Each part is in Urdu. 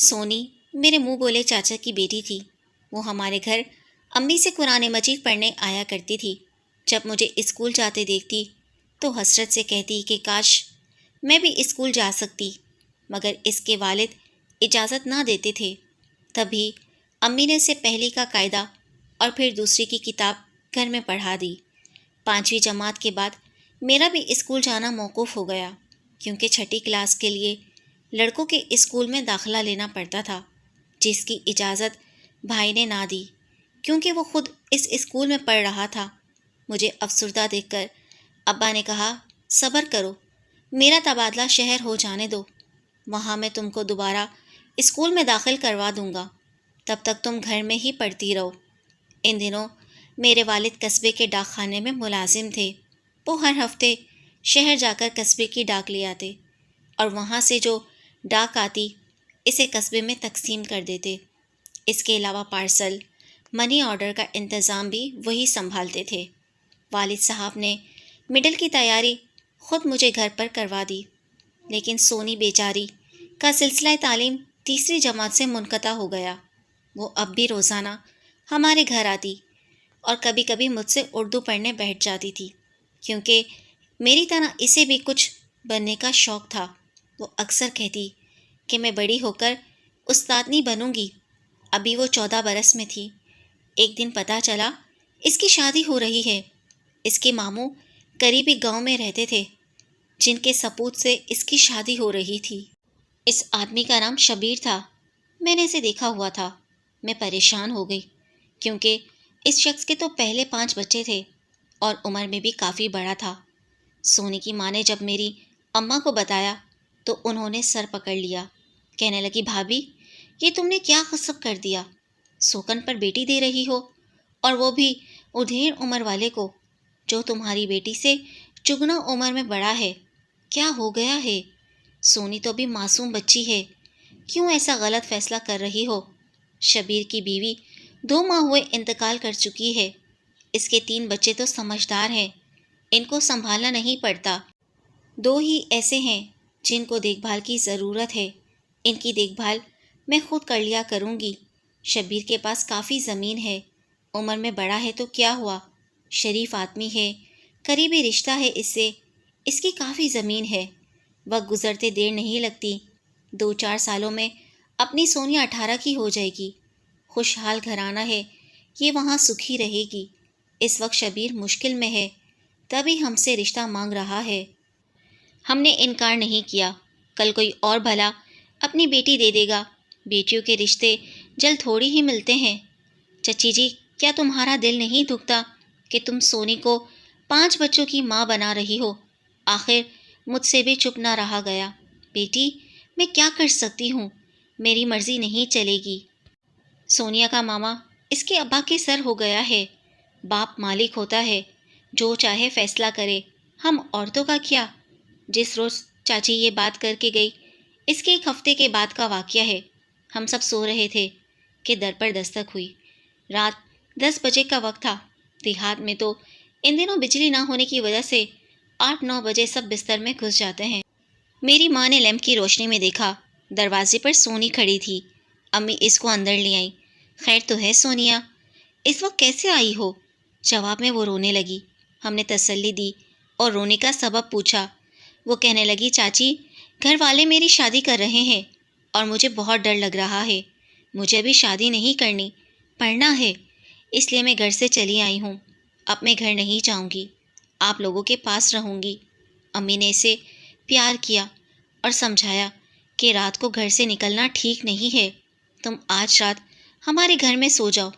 سونی میرے منہ بولے چاچا کی بیٹی تھی۔ وہ ہمارے گھر امی سے قرآن مجید پڑھنے آیا کرتی تھی۔ جب مجھے اسکول جاتے دیکھتی تو حسرت سے کہتی کہ کاش میں بھی اسکول جا سکتی، مگر اس کے والد اجازت نہ دیتے تھے۔ تبھی امی نے اسے پہلی کا قاعدہ اور پھر دوسری کی کتاب گھر میں پڑھا دی۔ 5ویں جماعت کے بعد میرا بھی اسکول جانا موقوف ہو گیا، کیونکہ 6ٹھی کلاس کے لیے لڑکوں کے اسکول میں داخلہ لینا پڑتا تھا، جس کی اجازت بھائی نے نہ دی، کیونکہ وہ خود اس اسکول میں پڑھ رہا تھا۔ مجھے افسردہ دیکھ کر ابا نے کہا، صبر کرو، میرا تبادلہ شہر ہو جانے دو، وہاں میں تم کو دوبارہ اسکول میں داخل کروا دوں گا، تب تک تم گھر میں ہی پڑھتی رہو۔ ان دنوں میرے والد قصبے کے ڈاک خانے میں ملازم تھے۔ وہ ہر ہفتے شہر جا کر قصبے کی ڈاک لے آتے اور وہاں سے جو ڈاک آتی اسے قصبے میں تقسیم کر دیتے۔ اس کے علاوہ پارسل، منی آرڈر کا انتظام بھی وہی سنبھالتے تھے۔ والد صاحب نے مڈل کی تیاری خود مجھے گھر پر کروا دی، لیکن سونی بیچاری کا سلسلہ تعلیم 3ری جماعت سے منقطع ہو گیا۔ وہ اب بھی روزانہ ہمارے گھر آتی اور کبھی کبھی مجھ سے اردو پڑھنے بیٹھ جاتی تھی، کیونکہ میری طرح اسے بھی کچھ بننے کا شوق تھا۔ وہ اکثر کہتی کہ میں بڑی ہو کر استادنی بنوں گی۔ ابھی وہ 14 برس میں تھی۔ ایک دن پتہ چلا اس کی شادی ہو رہی ہے۔ اس کے ماموں قریبی گاؤں میں رہتے تھے، جن کے سپوت سے اس کی شادی ہو رہی تھی۔ اس آدمی کا نام شبیر تھا۔ میں نے اسے دیکھا ہوا تھا۔ میں پریشان ہو گئی، کیونکہ اس شخص کے تو پہلے 5 بچے تھے اور عمر میں بھی کافی بڑا تھا۔ سونی کی ماں نے جب میری اماں کو بتایا تو انہوں نے سر پکڑ لیا، کہنے لگی، بھابھی یہ تم نے کیا غصب کر دیا؟ سوکن پر بیٹی دے رہی ہو، اور وہ بھی ادھیڑ عمر والے کو، جو تمہاری بیٹی سے چگنا عمر میں بڑا ہے۔ کیا ہو گیا ہے؟ سونی تو بھی معصوم بچی ہے، کیوں ایسا غلط فیصلہ کر رہی ہو؟ شبیر کی بیوی 2 ماہ ہوئے انتقال کر چکی ہے۔ اس کے 3 بچے تو سمجھدار ہیں، ان کو سنبھالنا نہیں پڑتا۔ 2 ہی ایسے ہیں جن کو دیکھ بھال کی ضرورت ہے۔ ان کی دیکھ بھال میں خود کر لیا کروں گی۔ شبیر کے پاس کافی زمین ہے، عمر میں بڑا ہے تو کیا ہوا، شریف آدمی ہے، قریبی رشتہ ہے اس سے، اس کی کافی زمین ہے۔ وقت گزرتے دیر نہیں لگتی، 2-4 سالوں میں اپنی سونی 18 کی ہو جائے گی۔ خوشحال گھرانہ ہے، یہ وہاں سکھی رہے گی۔ اس وقت شبیر مشکل میں ہے، تبھی ہم سے رشتہ مانگ رہا ہے۔ ہم نے انکار نہیں کیا، کل کوئی اور بھلا اپنی بیٹی دے دے گا۔ بیٹیوں کے رشتے جلد تھوڑی ہی ملتے ہیں۔ چچی جی، کیا تمہارا دل نہیں دکھتا کہ تم سونی کو 5 بچوں کی ماں بنا رہی ہو؟ آخر مجھ سے بھی چپ نہ رہا گیا۔ بیٹی، میں کیا کر سکتی ہوں، میری مرضی نہیں چلے گی۔ سونیا کا ماما اس کے ابا کے سر ہو گیا ہے۔ باپ مالک ہوتا ہے، جو چاہے فیصلہ کرے، ہم عورتوں کا کیا؟ جس روز چاچی یہ بات کر کے گئی، اس کے 1 ہفتے کے بعد کا واقعہ ہے۔ ہم سب سو رہے تھے کہ در پر دستک ہوئی۔ رات 10 بجے کا وقت تھا۔ دیہات میں تو ان دنوں بجلی نہ ہونے کی وجہ سے 8-9 بجے سب بستر میں گھس جاتے ہیں۔ میری ماں نے لیمپ کی روشنی میں دیکھا، دروازے پر سونی کھڑی تھی۔ امی اس کو اندر لے آئیں۔ خیر تو ہے سونیا، اس وقت کیسے آئی ہو؟ جواب میں وہ رونے لگی۔ ہم نے تسلی دی اور رونے کا سبب پوچھا۔ وہ کہنے لگی، چاچی، گھر والے میری شادی کر رہے ہیں اور مجھے بہت ڈر لگ رہا ہے۔ مجھے ابھی شادی نہیں کرنی، پڑھنا ہے، اس لیے میں گھر سے چلی آئی ہوں۔ اب میں گھر نہیں جاؤں گی، آپ لوگوں کے پاس رہوں گی۔ امی نے اسے پیار کیا اور سمجھایا کہ رات کو گھر سے نکلنا ٹھیک نہیں ہے۔ تم آج رات ہمارے گھر میں سو جاؤ،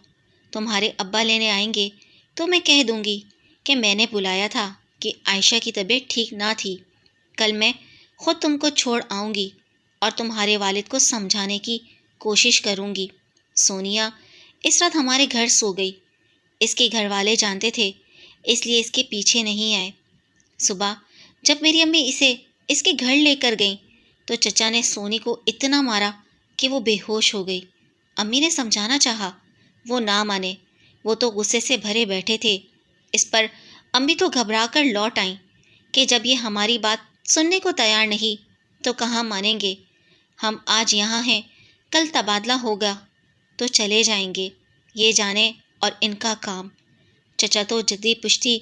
تمہارے ابا لینے آئیں گے تو میں کہہ دوں گی کہ میں نے بلایا تھا کہ عائشہ کی طبیعت ٹھیک نہ تھی۔ کل میں خود تم کو چھوڑ آؤں گی اور تمہارے والد کو سمجھانے کی کوشش کروں گی۔ سونیا اس رات ہمارے گھر سو گئی۔ اس کے گھر والے جانتے تھے، اس لیے اس کے پیچھے نہیں آئے۔ صبح جب میری امی اسے اس کے گھر لے کر گئیں تو چچا نے سونی کو اتنا مارا کہ وہ بے ہوش ہو گئی۔ امی نے سمجھانا چاہا، وہ نہ مانے، وہ تو غصے سے بھرے بیٹھے تھے۔ اس پر امی تو گھبرا کر لوٹ آئیں کہ جب یہ ہماری بات سننے کو تیار نہیں تو کہاں مانیں گے۔ ہم آج یہاں ہیں، کل تبادلہ ہوگا تو چلے جائیں گے، یہ جانے اور ان کا کام۔ چچا تو جدی پشتی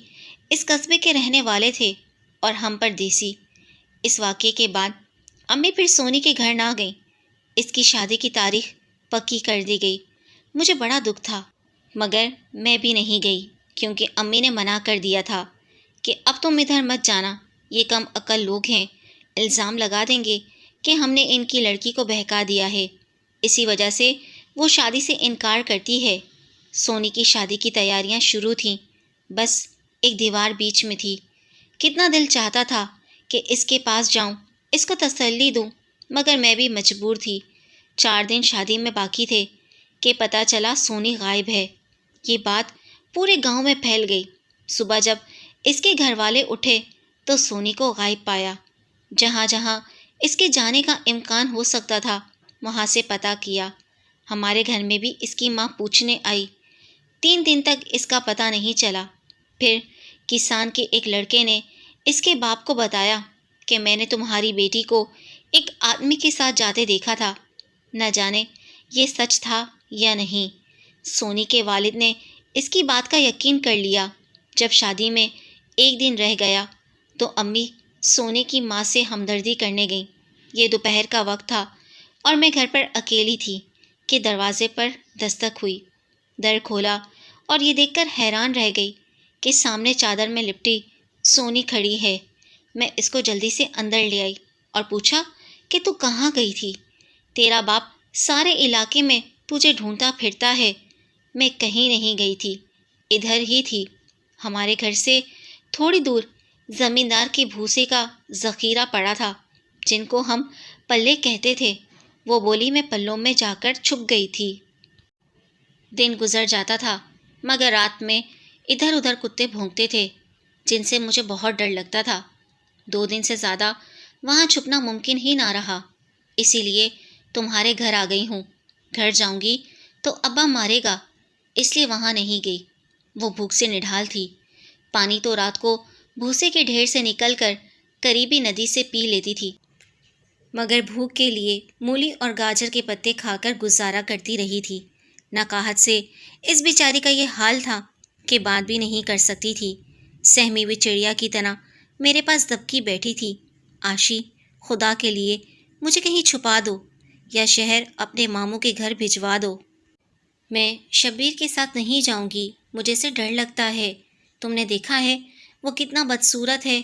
اس قصبے کے رہنے والے تھے اور ہم پردیسی۔ اس واقعے کے بعد امی پھر سونی کے گھر نہ گئیں۔ اس کی شادی کی تاریخ پکی کر دی گئی۔ مجھے بڑا دکھ تھا، مگر میں بھی نہیں گئی کیونکہ امی نے منع کر دیا تھا کہ اب تم ادھر مت جانا، یہ کم عقل لوگ ہیں، الزام لگا دیں گے کہ ہم نے ان کی لڑکی کو بہکا دیا ہے، اسی وجہ سے وہ شادی سے انکار کرتی ہے۔ سونی کی شادی کی تیاریاں شروع تھیں، بس ایک دیوار بیچ میں تھی۔ کتنا دل چاہتا تھا کہ اس کے پاس جاؤں، اس کو تسلی دوں، مگر میں بھی مجبور تھی۔ 4 دن شادی میں باقی تھے کہ پتہ چلا سونی غائب ہے۔ یہ بات پورے گاؤں میں پھیل گئی۔ صبح جب اس کے گھر والے اٹھے تو سونی کو غائب پایا۔ جہاں جہاں اس کے جانے کا امکان ہو سکتا تھا وہاں سے پتہ کیا۔ ہمارے گھر میں بھی اس کی ماں پوچھنے آئی۔ 3 دن تک اس کا پتہ نہیں چلا۔ پھر کسان کے ایک لڑکے نے اس کے باپ کو بتایا کہ میں نے تمہاری بیٹی کو ایک آدمی کے ساتھ جاتے دیکھا تھا۔ نہ جانے یہ سچ تھا یا نہیں۔ سونی کے والد نے اس کی بات کا یقین کر لیا۔ جب شادی میں 1 دن رہ گیا تو امی سونی کی ماں سے ہمدردی کرنے گئیں۔ یہ دوپہر کا وقت تھا اور میں گھر پر اکیلی تھی کہ دروازے پر دستک ہوئی۔ در کھولا اور یہ دیکھ کر حیران رہ گئی کہ سامنے چادر میں لپٹی سونی کھڑی ہے۔ میں اس کو جلدی سے اندر لے آئی اور پوچھا کہ تو کہاں گئی تھی؟ تیرا باپ سارے علاقے میں تجھے ڈھونڈتا پھرتا ہے۔ میں کہیں نہیں گئی تھی، ادھر ہی تھی۔ ہمارے گھر سے تھوڑی دور زمیندار کے بھوسے کا ذخیرہ پڑا تھا جن کو ہم پلے کہتے تھے، وہ بولی میں پلوں میں جا کر چھپ گئی تھی۔ دن گزر جاتا تھا مگر رات میں ادھر ادھر کتے بھونکتے تھے جن سے مجھے بہت ڈر لگتا تھا۔ 2 دن سے زیادہ وہاں چھپنا ممکن ہی نہ رہا، اسی لیے تمہارے گھر آ گئی ہوں۔ گھر جاؤں گی تو ابا مارے گا، اس لیے وہاں نہیں گئی۔ وہ بھوک سے نڈھال تھی۔ پانی تو رات کو بھوسے کے ڈھیر سے نکل کر قریبی ندی سے پی لیتی تھی، مگر بھوک کے لیے مولی اور گاجر کے پتے کھا کر گزارا کرتی رہی تھی۔ نقاہت سے اس بیچاری کا یہ حال تھا کہ بات بھی نہیں کر سکتی تھی۔ سہمی ہوئی چڑیا کی طرح میرے پاس دبکی بیٹھی تھی۔ آشی، خدا کے لیے مجھے کہیں چھپا دو یا شہر اپنے ماموں کے گھر بھجوا دو۔ میں شبیر کے ساتھ نہیں جاؤں گی، مجھے سے ڈر لگتا ہے۔ تم نے دیکھا ہے وہ کتنا بدصورت ہے،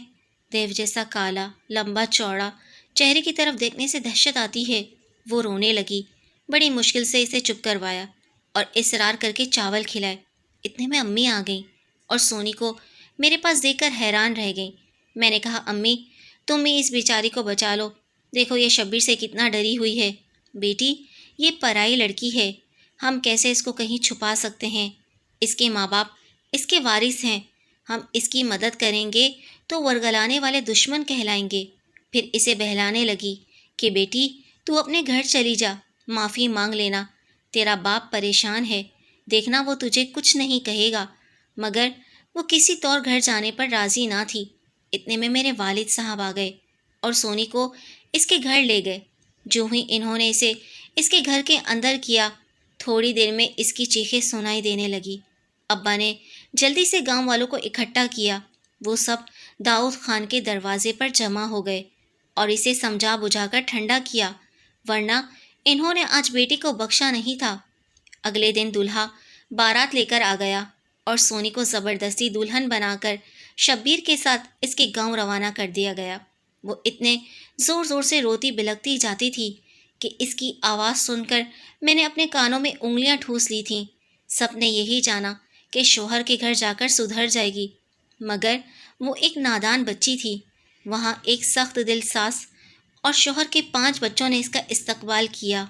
دیو جیسا کالا، لمبا چوڑا، چہرے کی طرف دیکھنے سے دہشت آتی ہے۔ وہ رونے لگی۔ بڑی مشکل سے اسے چپ کروایا اور اصرار کر کے چاول کھلائے۔ اتنے میں امی آ گئیں اور سونی کو میرے پاس دیکھ کر حیران رہ گئیں۔ میں نے کہا، امی تم ہی اس بیچاری کو بچا لو، دیکھو یہ شبیر سے کتنا ڈری ہوئی ہے۔ بیٹی، یہ پرائی لڑکی ہے، ہم کیسے اس کو کہیں چھپا سکتے ہیں؟ اس کے ماں باپ اس کے وارث ہیں، ہم اس کی مدد کریں گے تو ورگلانے والے دشمن کہلائیں گے۔ پھر اسے بہلانے لگی کہ بیٹی تو اپنے گھر چلی جا، معافی مانگ لینا، تیرا باپ پریشان ہے، دیکھنا وہ تجھے کچھ نہیں کہے گا۔ مگر وہ کسی طور گھر جانے پر راضی نہ تھی۔ اتنے میں میرے والد صاحب آ گئے اور سونی کو اس کے گھر لے گئے۔ جو ہی انہوں نے اسے اس کے گھر کے اندر کیا، تھوڑی دیر میں اس کی چیخیں سنائی دینے لگی۔ ابا نے جلدی سے گاؤں والوں کو اکٹھا کیا۔ وہ سب داؤد خان کے دروازے پر جمع ہو گئے اور اسے سمجھا بجھا کر ٹھنڈا کیا، ورنہ انہوں نے آج بیٹی کو بخشا نہیں تھا۔ اگلے دن دولہا بارات لے کر آ گیا اور سونی کو زبردستی دلہن بنا کر شبیر کے ساتھ اس کے گاؤں روانہ کر دیا گیا۔ وہ اتنے زور زور سے روتی بلکتی جاتی تھی کہ اس کی آواز سن کر میں نے اپنے کانوں میں انگلیاں ٹھوس لی تھیں۔ سب نے یہی جانا کہ شوہر کے گھر جا کر سدھر جائے گی، مگر وہ ایک نادان بچی تھی۔ وہاں ایک سخت دل ساز اور شوہر کے 5 بچوں نے اس کا استقبال کیا۔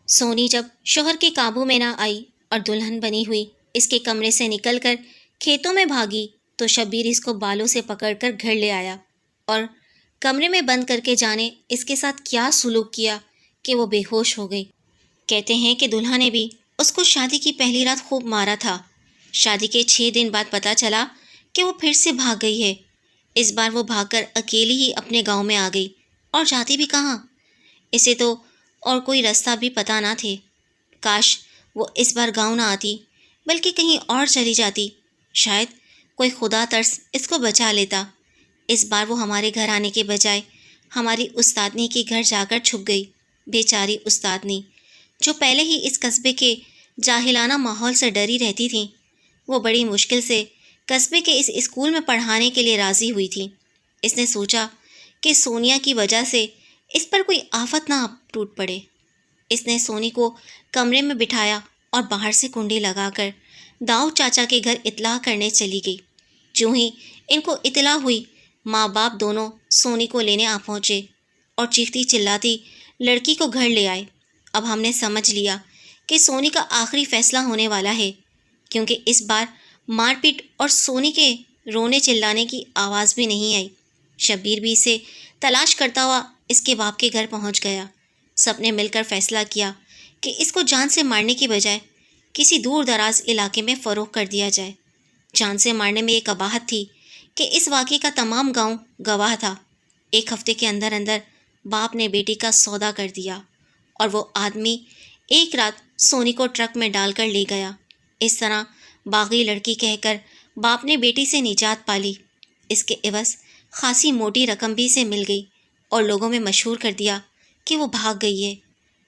سونی جب شوہر کے قابو میں نہ آئی اور دلہن بنی ہوئی اس کے کمرے سے نکل کر کھیتوں میں بھاگی تو شبیر اس کو بالوں سے پکڑ کر گھر لے آیا اور کمرے میں بند کر کے جانے اس کے ساتھ کیا سلوک کیا کہ وہ بے ہوش ہو گئی۔ کہتے ہیں کہ دلہا نے بھی اس کو شادی کی پہلی رات خوب مارا تھا۔ شادی کے 6 دن بعد پتہ چلا کہ وہ پھر سے بھاگ گئی ہے۔ اس بار وہ بھاگ کر اکیلی ہی اپنے گاؤں میں آ گئی، اور جاتی بھی کہاں؟ اسے تو اور کوئی راستہ بھی پتہ نہ تھے۔ کاش وہ اس بار گاؤں نہ آتی بلکہ کہیں اور چلی جاتی، شاید کوئی خدا ترس اس کو بچا لیتا۔ اس بار وہ ہمارے گھر آنے کے بجائے ہماری استادنی کے گھر جا کر چھپ گئی۔ بیچاری استادنی جو پہلے ہی اس قصبے کے جاہلانہ ماحول سے ڈری رہتی تھیں، وہ بڑی مشکل سے قصبے کے اس اسکول میں پڑھانے کے لیے راضی ہوئی تھی۔ اس نے سوچا کہ سونیا کی وجہ سے اس پر کوئی آفت نہ ٹوٹ پڑے۔ اس نے سونی کو کمرے میں بٹھایا اور باہر سے کنڈی لگا کر داؤ چاچا کے گھر اطلاع کرنے چلی گئی۔ جو ہی ان کو اطلاع ہوئی، ماں باپ دونوں سونی کو لینے آ پہنچے اور چیختی چلاتی لڑکی کو گھر لے آئے۔ اب ہم نے سمجھ لیا کہ سونی کا آخری فیصلہ ہونے والا ہے، کیونکہ اس بار مار پیٹ اور سونی کے رونے چلانے کی آواز بھی نہیں آئی۔ شبیر بھی اسے تلاش کرتا ہوا اس کے باپ کے گھر پہنچ گیا۔ سب نے مل کر فیصلہ کیا کہ اس کو جان سے مارنے کی بجائے کسی دور دراز علاقے میں فروخت کر دیا جائے۔ جان سے مارنے میں یہ قباحت تھی کہ اس واقعے کا تمام گاؤں گواہ تھا۔ ایک ہفتے کے اندر اندر باپ نے بیٹی کا سودا کر دیا اور وہ آدمی ایک رات سونی کو ٹرک میں ڈال کر لے گیا۔ اس طرح باغی لڑکی کہہ کر باپ نے بیٹی سے نجات پالی۔ اس کے عوض خاصی موٹی رقم بھی اسے مل گئی اور لوگوں میں مشہور کر دیا کہ وہ بھاگ گئی ہے۔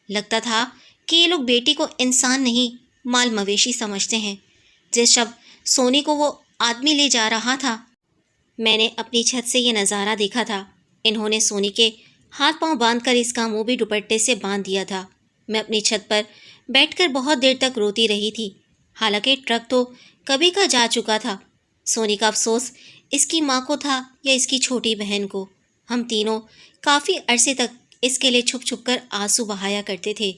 لگتا تھا کہ یہ لوگ بیٹی کو انسان نہیں مال مویشی سمجھتے ہیں۔ جس شب سونی کو وہ آدمی لے جا رہا تھا، میں نے اپنی چھت سے یہ نظارہ دیکھا تھا۔ انہوں نے سونی کے ہاتھ پاؤں باندھ کر اس کا منہ بھی دوپٹے سے باندھ دیا تھا۔ میں اپنی چھت پر بیٹھ کر بہت دیر تک روتی رہی تھی، حالانکہ ٹرک تو کبھی کا جا چکا تھا۔ سونی کا افسوس اس کی ماں کو تھا یا اس کی چھوٹی بہن کو۔ ہم تینوں کافی عرصے تک اس کے لیے چھپ چھپ کر آنسو بہایا کرتے تھے۔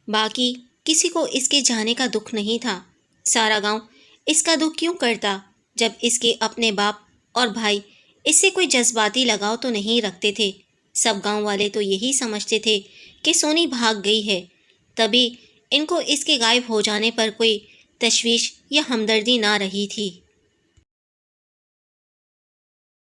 باقی کسی کو اس کے جانے کا دکھ نہیں تھا۔ سارا گاؤں اس کا دکھ کیوں کرتا جب اس کے اپنے باپ اور بھائی اس سے کوئی جذباتی لگاؤ تو نہیں رکھتے تھے۔ سب گاؤں والے تو یہی سمجھتے تھے کہ سونی بھاگ گئی ہے، تبھی ان کو اس کے غائب ہو جانے پر کوئی تشویش یا ہمدردی نہ رہی تھی۔